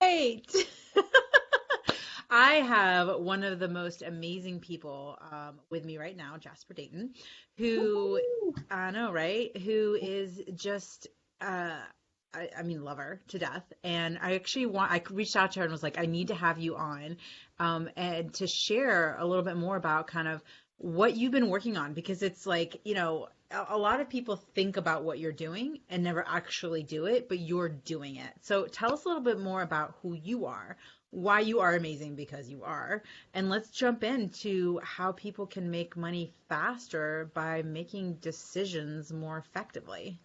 right. I have one of the most amazing people with me right now, Jasper Dayton, who Woohoo! I know, right? Who is just, uh, I mean, love her to death. And I reached out to her and was like, I need to have you on and to share a little bit more about kind of what you've been working on because it's like, a lot of people think about what you're doing and never actually do it, but you're doing it. So tell us a little bit more about who you are, why you are amazing because you are, and let's jump into how people can make money faster by making decisions more effectively.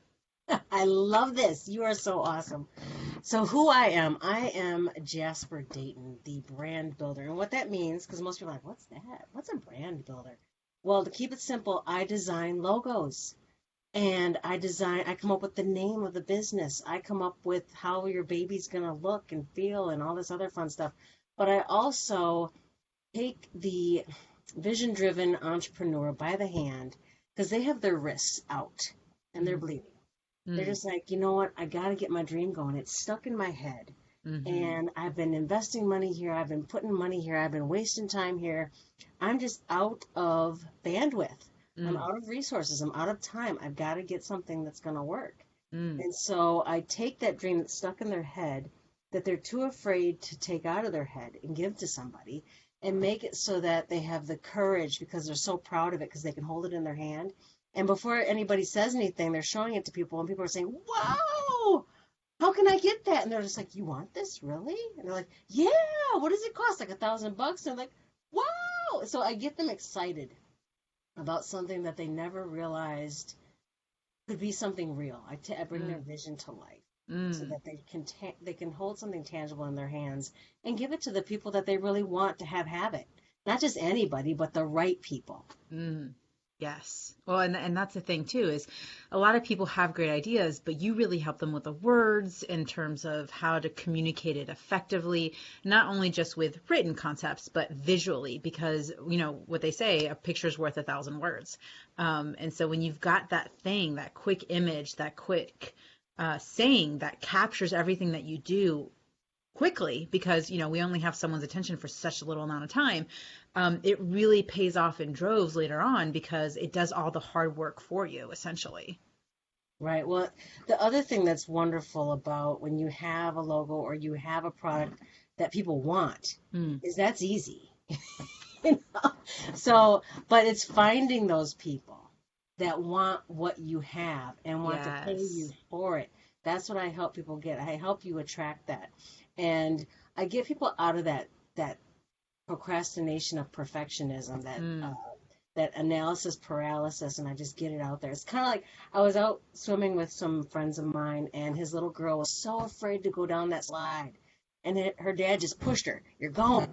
I love this. You are so awesome. So, who I am Jasper Dayton, the brand builder. And what that means, because most people are like, what's that? What's a brand builder? Well, to keep it simple, I design logos and I come up with the name of the business. I come up with how your baby's going to look and feel and all this other fun stuff. But I also take the vision driven entrepreneur by the hand because they have their wrists out and they're Mm, bleeding. They're mm, just like, you know what? I got to get my dream going. It's stuck in my head. mm-hmm, And I've been investing money here. I've been putting money here. I've been wasting time here. I'm just out of bandwidth. I'm mm, out of resources. I'm out of time. I've got to get something that's going to work. mm, And so I take that dream that's stuck in their head that they're too afraid to take out of their head and give to somebody and make it so that they have the courage because they're so proud of it because they can hold it in their hand. And before anybody says anything, they're showing it to people and people are saying, "Wow, how can I get that?" And they're just like, "You want this really?" And they're like, "Yeah, what does it cost? Like $1,000?" And they're like, "Wow." So I get them excited about something that they never realized could be something real. I bring their mm, vision to life so mm. that they can hold something tangible in their hands and give it to the people that they really want to have it. Not just anybody, but the right people. Mm, yes. Well, and that's the thing too, is a lot of people have great ideas, but you really help them with the words in terms of how to communicate it effectively, not only just with written concepts, but visually, because what they say, a picture's worth 1,000 words. And so when you've got that thing, that quick image, that quick saying that captures everything that you do quickly because we only have someone's attention for such a little amount of time, it really pays off in droves later on because it does all the hard work for you essentially. Right. Well, the other thing that's wonderful about when you have a logo or you have a product that people want Mm, is that's easy. You know? So, but it's finding those people that want what you have and want to pay you yes. for it. That's what I help people get. I help you attract that. And I get people out of that procrastination of perfectionism, Mm, that analysis paralysis, and I just get it out there. It's kind of like I was out swimming with some friends of mine, and his little girl was so afraid to go down that slide. And her dad just pushed her. You're going.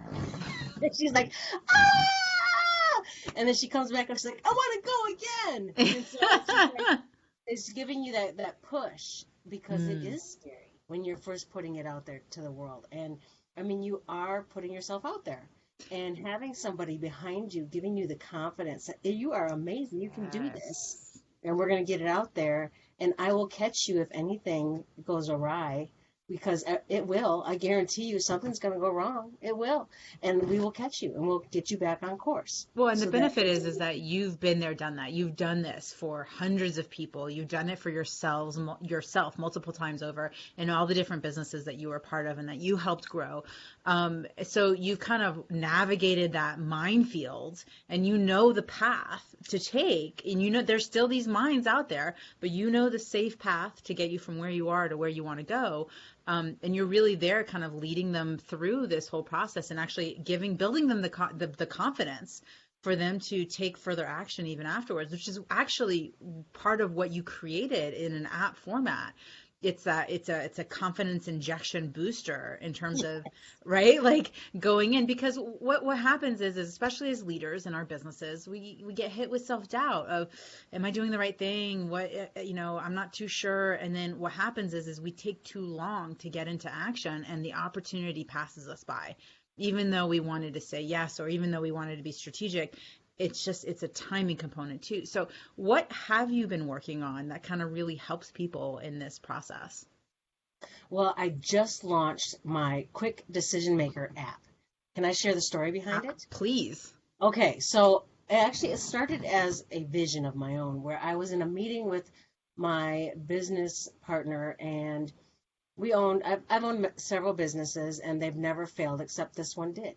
And she's like, ah! And then she comes back and she's like, I want to go again. And so it's just like, it's giving you that push because it mm, is scary when you're first putting it out there to the world. And I mean, you are putting yourself out there and having somebody behind you giving you the confidence that you are amazing, you can do this, yes. and we're going to get it out there. And I will catch you if anything goes awry because it will. I guarantee you something's going to go wrong. It will. And we will catch you and we'll get you back on course Well, and the so that benefit is that you've been there, done that. You've done this for hundreds of people. You've done it for yourself multiple times over in all the different businesses that you were part of and that you helped grow. So you've kind of navigated that minefield and you know the path to take. And there's still these mines out there, but you know the safe path to get you from where you are to where you want to go. And you're really there kind of leading them through this whole process and actually building them the confidence for them to take further action even afterwards, which is actually part of what you created in an app format. It's a confidence injection booster in terms of, right, like going in, because what happens is especially as leaders in our businesses, we get hit with self-doubt of, am I doing the right thing? I'm not too sure. And then what happens is we take too long to get into action and the opportunity passes us by, even though we wanted to say yes, or even though we wanted to be strategic. It's a timing component too. So what have you been working on that kind of really helps people in this process? Well, I just launched my Quick Decision Maker app. Can I share the story behind it? Please. Okay, so actually it started as a vision of my own where I was in a meeting with my business partner, and I've owned several businesses, and they've never failed except this one did.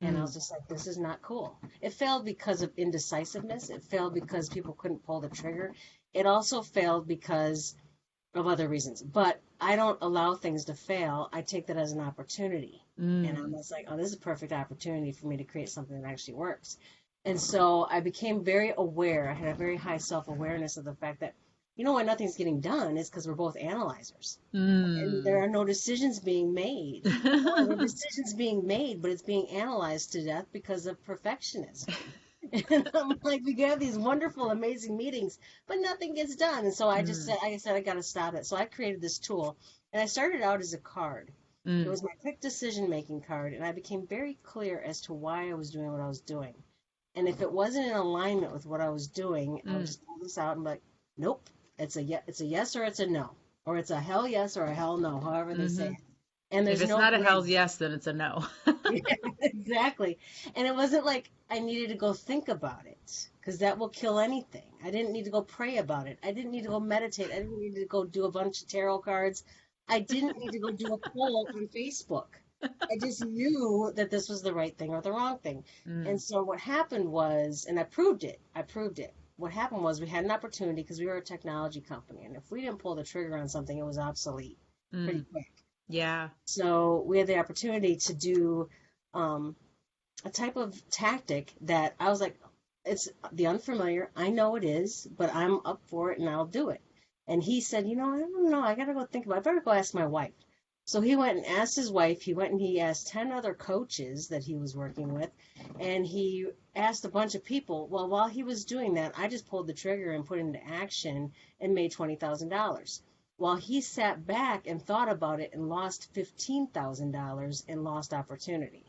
And I was just like, this is not cool. It failed because of indecisiveness. It failed because people couldn't pull the trigger. It also failed because of other reasons. But I don't allow things to fail. I take that as an opportunity. And I'm just like, oh, this is a perfect opportunity for me to create something that actually works. And so I became very aware. I had a very high self-awareness of the fact that, you know, why nothing's getting done is because we're both analyzers. And there are no decisions being made. There are decisions being made, but it's being analyzed to death because of perfectionism. And I'm like, we have these wonderful, amazing meetings, but nothing gets done. And so I just said, I got to stop it. So I created this tool, and I started out as a card. It was my quick decision-making card, and I became very clear as to why I was doing what I was doing. And if it wasn't in alignment with what I was doing, I would just pull this out and be like, nope, it's a yes or it's a no. Or it's a hell yes or a hell no, however they say it. And there's if it's not a hell yes, then it's a no. Yeah, exactly. And it wasn't like I needed to go think about it, because that will kill anything. I didn't need to go pray about it. I didn't need to go meditate. I didn't need to go do a bunch of tarot cards. I didn't need to go do a poll on Facebook. I just knew that this was the right thing or the wrong thing. And so what happened was, and I proved it. What happened was we had an opportunity because we were a technology company. And if we didn't pull the trigger on something, it was obsolete pretty quick. Yeah. So we had the opportunity to do a type of tactic that I was like, it's the unfamiliar. I know it is, but I'm up for it and I'll do it. And he said, you know, I don't know. I got to go think about it. I better go ask my wife. So he went and asked his wife. He went and he asked 10 other coaches that he was working with. And he asked a bunch of people. Well, while he was doing that, I just pulled the trigger and put it into action and made $20,000. While he sat back and thought about it and lost $15,000 in lost opportunity.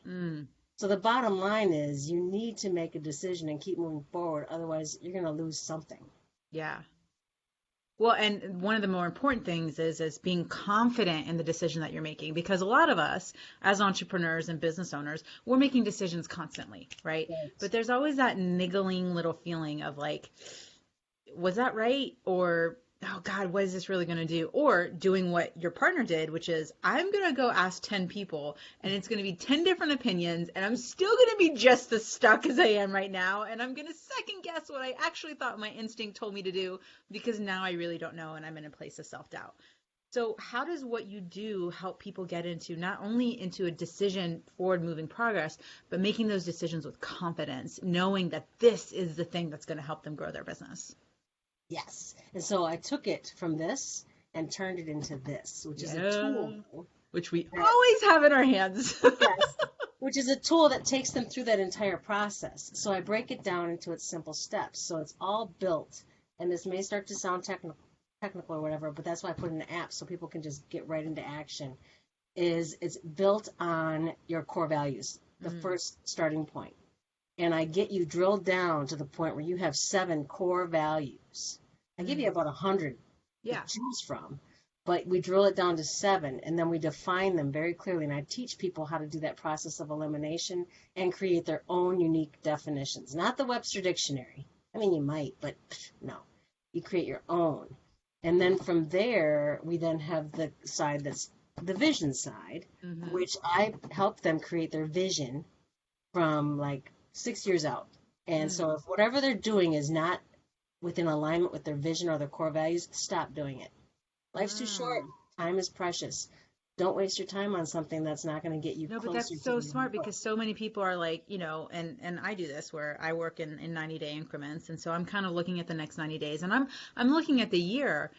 So the bottom line is you need to make a decision and keep moving forward. Otherwise, you're going to lose something. Yeah. Well, and one of the more important things is being confident in the decision that you're making, because a lot of us as entrepreneurs and business owners, we're making decisions constantly, right? But there's always that niggling little feeling of like, was that right? Or, oh God, what is this really going to do? Or doing what your partner did, which is I'm going to go ask 10 people and it's going to be 10 different opinions and I'm still going to be just as stuck as I am right now. And I'm going to second guess what I actually thought my instinct told me to do, because now I really don't know and I'm in a place of self-doubt. So how does what you do help people get into not only into a decision forward moving progress, but making those decisions with confidence, knowing that this is the thing that's going to help them grow their business? Yes. And so I took it from this and turned it into this, which is a tool. Which we always have in our hands. Yes. Which is a tool that takes them through that entire process. So I break it down into its simple steps. So it's all built, and this may start to sound technical or whatever, but that's why I put in an app so people can just get right into action. It's built on your core values, the first starting point. And I get you drilled down to the point where you have 7 core values. I give you about 100 to choose from, but we drill it down to 7, and then we define them very clearly. And I teach people how to do that process of elimination and create their own unique definitions. Not the Webster Dictionary. I mean, you might, but no. You create your own. And then from there, we then have the side that's the vision side, which I help them create their vision from like 6 years out. And so if whatever they're doing is not within alignment with their vision or their core values, stop doing it. Life's too short. Time is precious. Don't waste your time on something that's not going to get you closer. No, but that's so smart, because so many people are like, you know, and I do this where I work in 90-day increments. And so I'm kind of looking at the next 90 days and I'm looking at the year,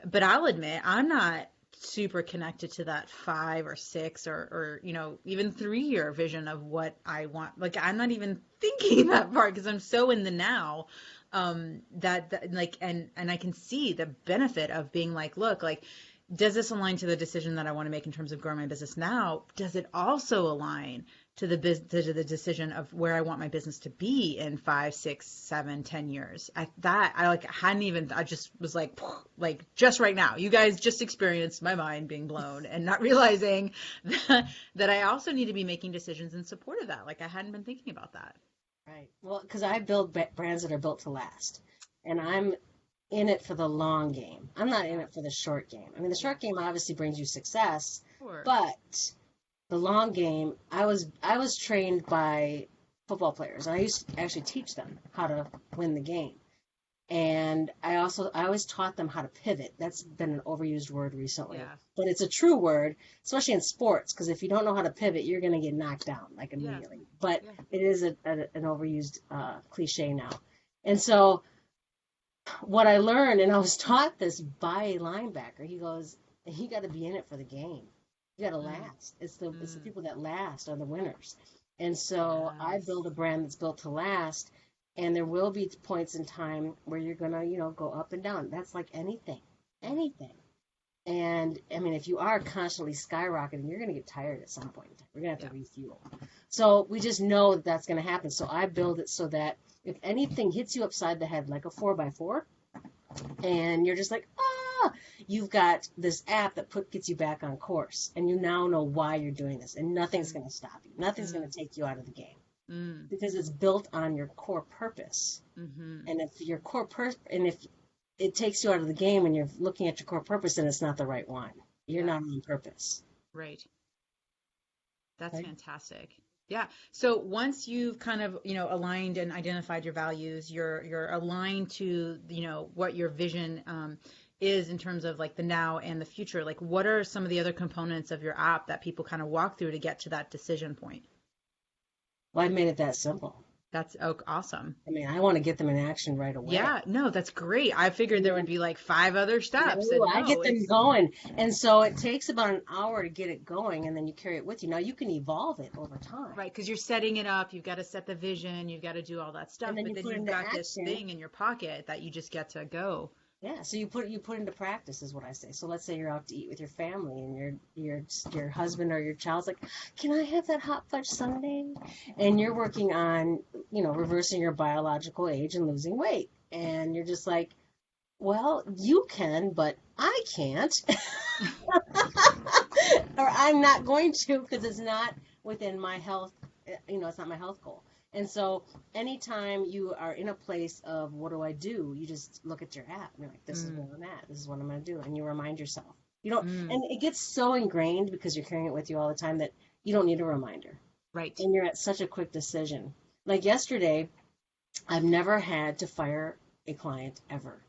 but I'll admit I'm not super connected to that 5 or 6 or you know, even 3-year vision of what I want. Like, I'm not even thinking that part because I'm so in the now, that like, and I can see the benefit of being like, look, like, does this align to the decision that I want to make in terms of growing my business now? Does it also align to the decision of where I want my business to be in 5, 6, 7, 10 years. I just was like just right now, you guys just experienced my mind being blown and not realizing that I also need to be making decisions in support of that. Like I hadn't been thinking about that. Right. Well, because I build brands that are built to last, and I'm in it for the long game. I'm not in it for the short game. I mean, the short game obviously brings you success, Sure. but the long game, I was trained by football players. I used to actually teach them how to win the game. And I always taught them how to pivot. That's been an overused word recently. Yeah. But it's a true word, especially in sports, because if you don't know how to pivot, you're going to get knocked down like immediately. Yeah. But Yeah. it is an overused cliche now. And so what I learned, and I was taught this by a linebacker, he goes, you got to be in it for the game. You got to last. It's the people that last are the winners. And so I build a brand that's built to last. And there will be points in time where you're going to, go up and down. That's like anything. And, I mean, if you are constantly skyrocketing, you're going to get tired at some point. We're going to have to refuel. So we just know that that's going to happen. So I build it so that if anything hits you upside the head, like a 4x4, and you're just like, you've got this app that gets you back on course. And you now know why you're doing this. And nothing's going to stop you. Nothing's going to take you out of the game. Because it's built on your core purpose. And if your if it takes you out of the game and you're looking at your core purpose, then it's not the right one. You're not on purpose. Right. That's fantastic. Yeah. So once you've kind of, aligned and identified your values, you're aligned to, what your vision is in terms of like the now and the future. Like what are some of the other components of your app that people kind of walk through to get to that decision point? Well, I made it that simple. That's awesome. I mean, I want to get them in action right away. Yeah, no, that's great. I figured there would be like 5 other steps. No, I get them going. And so it takes about an hour to get it going, and then you carry it with you. Now, you can evolve it over time. Right, because you're setting it up. You've got to set the vision. You've got to do all that stuff. But then you've got this thing in your pocket that you just get to go. Yeah, so you put into practice is what I say. So let's say you're out to eat with your family and your husband or your child's like, can I have that hot fudge sundae? And you're working on, reversing your biological age and losing weight. And you're just like, well, you can, but I can't. Or I'm not going to because it's not within my health, it's not my health goal. And so anytime you are in a place of what do I do, you just look at your app and you're like, this is where I'm at. This is what I'm going to do. And you remind yourself. You don't, and it gets so ingrained because you're carrying it with you all the time that you don't need a reminder. Right. And you're at such a quick decision. Like yesterday, I've never had to fire a client ever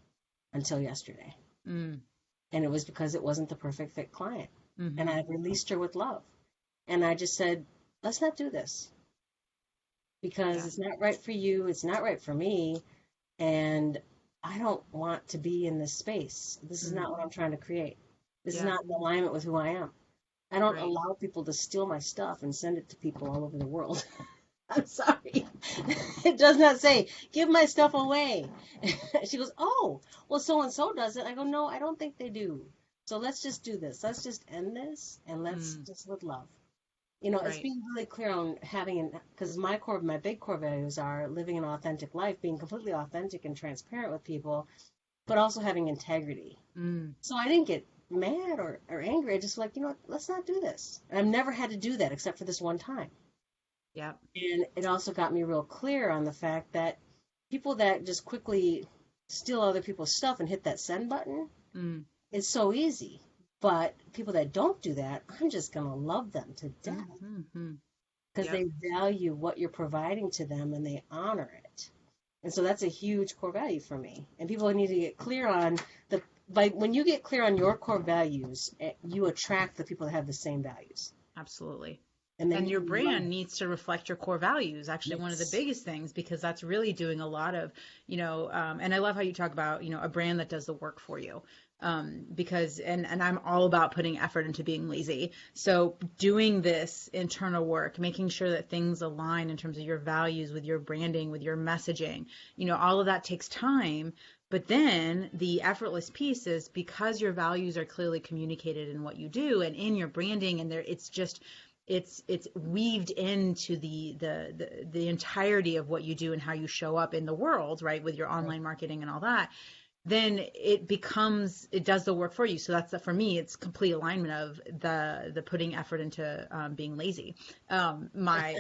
until yesterday. And it was because it wasn't the perfect fit client. And I released her with love. And I just said, let's not do this. Because it's not right for you, it's not right for me, and I don't want to be in this space. This is not what I'm trying to create. This is not in alignment with who I am. I don't allow people to steal my stuff and send it to people all over the world. I'm sorry. It does not say, give my stuff away. She goes, oh, well, so-and-so does it. I go, no, I don't think they do. So let's just do this. Let's just end this, and let's just with love. It's being really clear on because my big core values are living an authentic life, being completely authentic and transparent with people, but also having integrity. So I didn't get mad or angry. I just like, let's not do this. And I've never had to do that except for this one time. Yeah. And it also got me real clear on the fact that people that just quickly steal other people's stuff and hit that send button, it's so easy. But people that don't do that, I'm just going to love them to death because they value what you're providing to them and they honor it. And so that's a huge core value for me. And people need to get clear on when you get clear on your core values, you attract the people that have the same values. Absolutely. And your brand needs to reflect your core values. Actually, one of the biggest things, because that's really doing a lot of, and I love how you talk about, a brand that does the work for you. Because I'm all about putting effort into being lazy. So doing this internal work, making sure that things align in terms of your values with your branding, with your messaging, all of that takes time. But then the effortless piece is because your values are clearly communicated in what you do and in your branding, and it's it's weaved into the entirety of what you do and how you show up in the world, right, with your online marketing and all that, then it does the work for you. So for me, it's complete alignment of the putting effort into being lazy. My,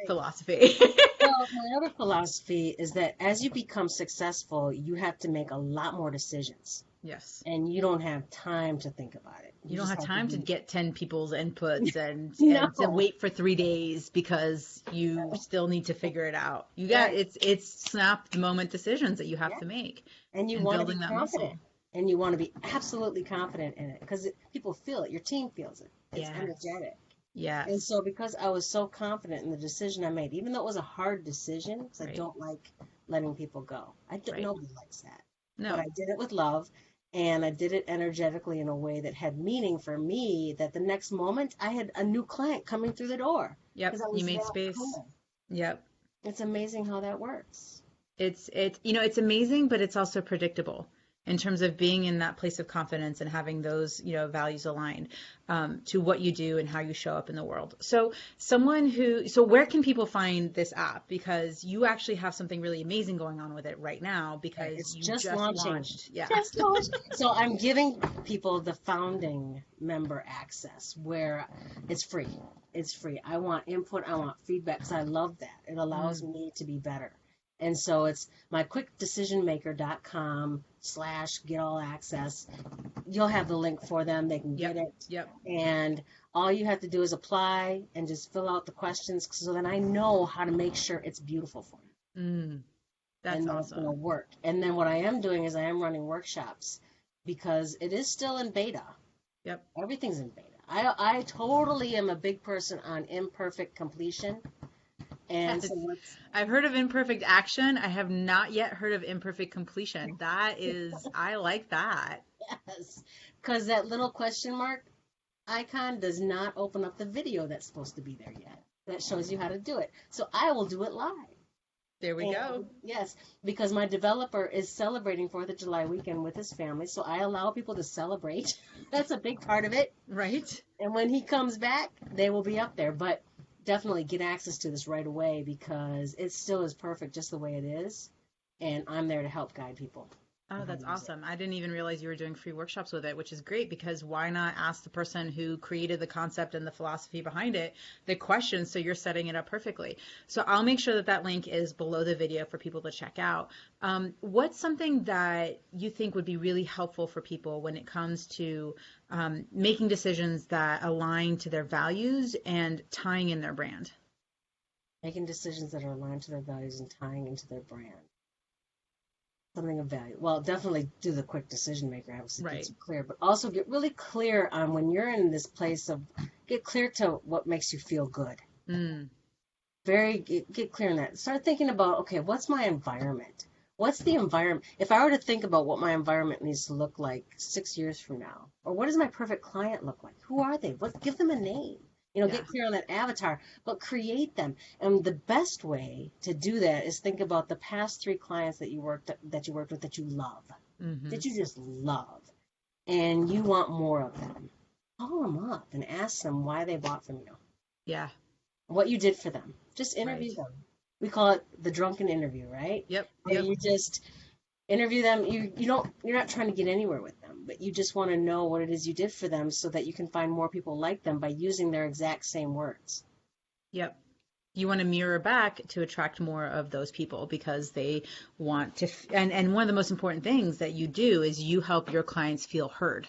philosophy. Well, my other philosophy is that as you become successful, you have to make a lot more decisions. Yes. And you don't have time to think about it. You don't have time to get 10 people's inputs and to wait for 3 days because you still need to figure it out. It's snap the moment decisions that you have to make. And you want to be confident. And you want to be absolutely confident in it because people feel it. Your team feels it. It's energetic. Yeah. And so because I was so confident in the decision I made, even though it was a hard decision, because I don't like letting people go. Nobody likes that. No. But I did it with love, and I did it energetically in a way that had meaning for me, that the next moment I had a new client coming through the door. Yep. You made space. Yep. It's amazing how that works. It's amazing, but it's also predictable in terms of being in that place of confidence and having those, values aligned to what you do and how you show up in the world. So where can people find this app? Because you actually have something really amazing going on with it right now, because you just launched. Yeah. Just launched. So I'm giving people the founding member access where it's free. It's free. I want input. I want feedback because I love that. It allows me to be better. And so it's myquickdecisionmaker.com/get-all-access. You'll have the link for them. They can get it. Yep. And all you have to do is apply and just fill out the questions so then I know how to make sure it's beautiful for you. That's and awesome. It's going to work. And then what I am doing is I am running workshops because it is still in beta. Yep. Everything's in beta. I totally am a big person on imperfect completion. And so I've heard of imperfect action. I have not yet heard of imperfect completion. I like that. Yes, because that little question mark icon does not open up the video that's supposed to be there yet. That shows you how to do it. So I will do it live. There we go. Yes, because my developer is celebrating 4th of July weekend with his family, so I allow people to celebrate. That's a big part of it. Right. And when he comes back, they will be up there. But definitely get access to this right away because it still is perfect just the way it is. And I'm there to help guide people. Oh, that's awesome. I didn't even realize you were doing free workshops with it, which is great because why not ask the person who created the concept and the philosophy behind it the questions so you're setting it up perfectly. So I'll make sure that link is below the video for people to check out. What's something that you think would be really helpful for people when it comes to making decisions that align to their values and tying in their brand? Making decisions that are aligned to their values and tying into their brand. Something of value. Well, definitely do the quick decision maker. Obviously, get clear, but also get really clear on when you're in this place of get clear to what makes you feel good. Get clear on that. Start thinking about, okay, what's my environment? What's the environment? If I were to think about what my environment needs to look like 6 years from now, or what does my perfect client look like? Who are they? Give them a name. Get clear on that avatar, but create them. And the best way to do that is think about the past 3 clients that you worked with that you love, that you just love, and you want more of them. Call them up and ask them why they bought from you. Yeah. What you did for them. Just interview them. We call it the drunken interview, right? Yep. You just interview them. You're not trying to get anywhere with them, but you just want to know what it is you did for them so that you can find more people like them by using their exact same words. Yep. You want to mirror back to attract more of those people because they want to, and one of the most important things that you do is you help your clients feel heard,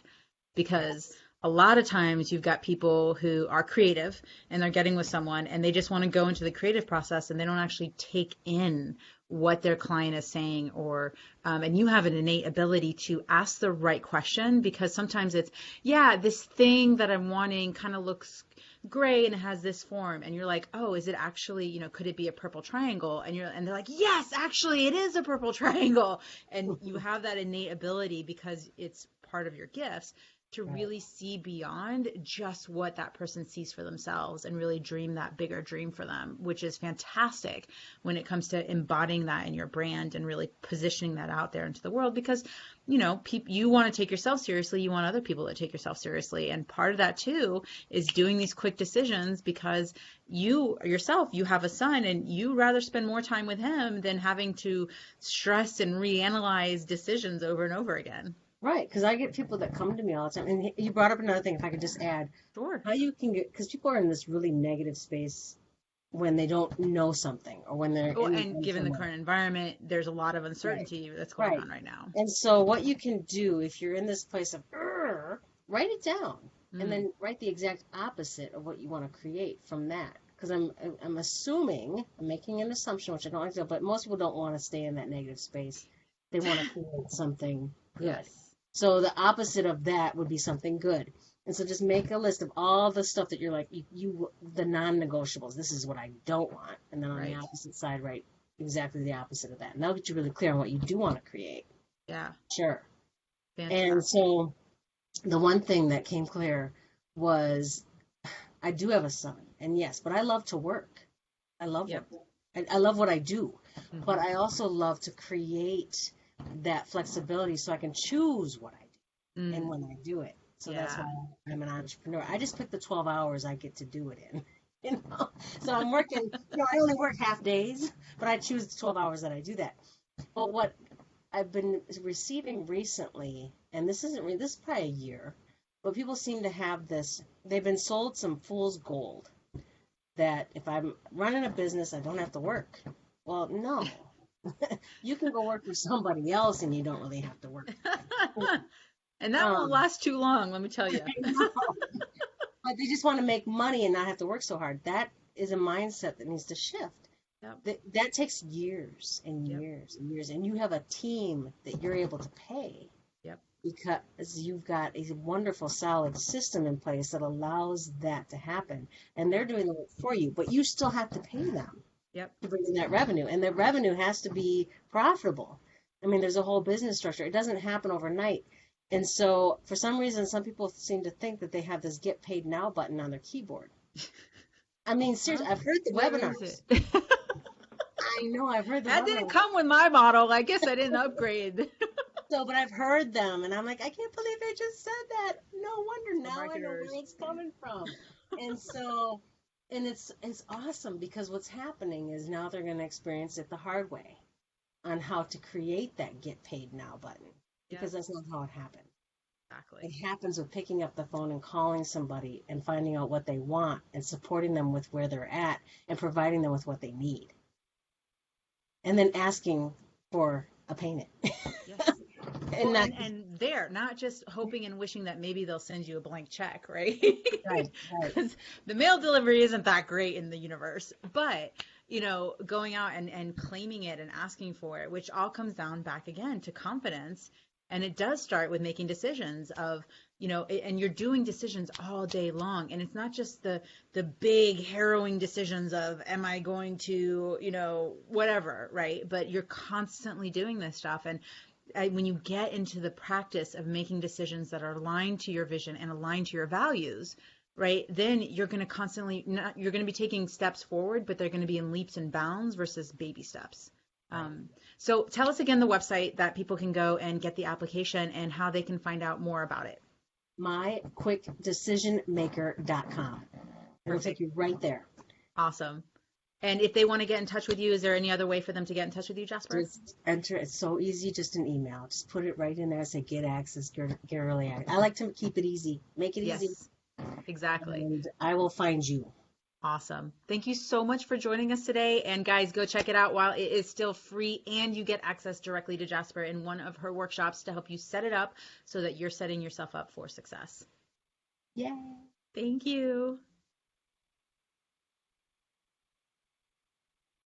because a lot of times you've got people who are creative and they're getting with someone and they just want to go into the creative process and they don't actually take in what their client is saying, or and you have an innate ability to ask the right question, because sometimes it's, this thing that I'm wanting kind of looks gray and it has this form, and you're like, oh, is it actually, could it be a purple triangle? And they're like, yes, actually it is a purple triangle. And you have that innate ability because it's part of your gifts to really see beyond just what that person sees for themselves and really dream that bigger dream for them, which is fantastic when it comes to embodying that in your brand and really positioning that out there into the world. Because, you know, you want to take yourself seriously, you want other people to take yourself seriously. And part of that too is doing these quick decisions, because you yourself, you have a son and you rather spend more time with him than having to stress and reanalyze decisions over and over again. Right, because I get people that come to me all the time. And you brought up another thing, if I could just add. Sure. How you can get, because people are in this really negative space when they don't know something, or when they're and given the current environment, there's a lot of uncertainty that's going on right now. And so what you can do if you're in this place of write it down, and then write the exact opposite of what you want to create from that. Because I'm assuming, I'm making an assumption, which I don't like to do, but most people don't want to stay in that negative space. They want to create something good. Yes. So the opposite of that would be something good. And so just make a list of all the stuff that you're like, the non-negotiables. This is what I don't want. And then on the opposite side, write exactly the opposite of that. And that'll get you really clear on what you do want to create. Yeah. Sure. Fantastic. And so the one thing that came clear was I do have a son. And yes, but I love to work. I love work. I love what I do. Mm-hmm. But I also love to create that flexibility so I can choose what I do and when I do it. So that's why I'm an entrepreneur. I just pick the 12 hours I get to do it in, you know. So I'm working, I only work half days, but I choose the 12 hours that I do that. But what I've been receiving recently, and this is probably a year, but people seem to have this, they've been sold some fool's gold that if I'm running a business, I don't have to work. Well, no. You can go work for somebody else and you don't really have to work. And that won't last too long, let me tell you. But they just want to make money and not have to work so hard. That is a mindset that needs to shift. Yep. That takes years and years and years. And you have a team that you're able to pay. Yep. Because you've got a wonderful, solid system in place that allows that to happen. And they're doing the work for you, but you still have to pay them. Yep. To bring in that revenue. And the revenue has to be profitable. I mean, there's a whole business structure. It doesn't happen overnight. And so for some reason, some people seem to think that they have this get paid now button on their keyboard. I mean, seriously, I've heard the webinars. I know, I've heard the That didn't come with my model. I guess I didn't upgrade. But I've heard them, and I'm like, I can't believe I just said that. No wonder now I know where it's coming from. And so... And it's awesome, because what's happening is now they're going to experience it the hard way on how to create that get paid now button, because that's not how it happens. Exactly. It happens with picking up the phone and calling somebody and finding out what they want and supporting them with where they're at and providing them with what they need. And then asking for a payment. Yes. And they're not just hoping and wishing that maybe they'll send you a blank check, right? Right. Because the mail delivery isn't that great in the universe, but going out and claiming it and asking for it, which all comes down back again to confidence. And it does start with making decisions of, and you're doing decisions all day long. And it's not just the big harrowing decisions of, am I going to, whatever, right? But you're constantly doing this stuff. And when you get into the practice of making decisions that are aligned to your vision and aligned to your values, right, then you're going to you're going to be taking steps forward, but they're going to be in leaps and bounds versus baby steps. So tell us again the website that people can go and get the application and how they can find out more about it. myquickdecisionmaker.com. It'll take you right there. Awesome. And if they want to get in touch with you, is there any other way for them to get in touch with you, Jasper? Just enter. It's so easy, just an email. Just put it right in there. Say get access, get early access. I like to keep it easy. Make it easy. Exactly. And I will find you. Awesome. Thank you so much for joining us today. And guys, go check it out while it is still free, and you get access directly to Jasper in one of her workshops to help you set it up so that you're setting yourself up for success. Yay. Thank you.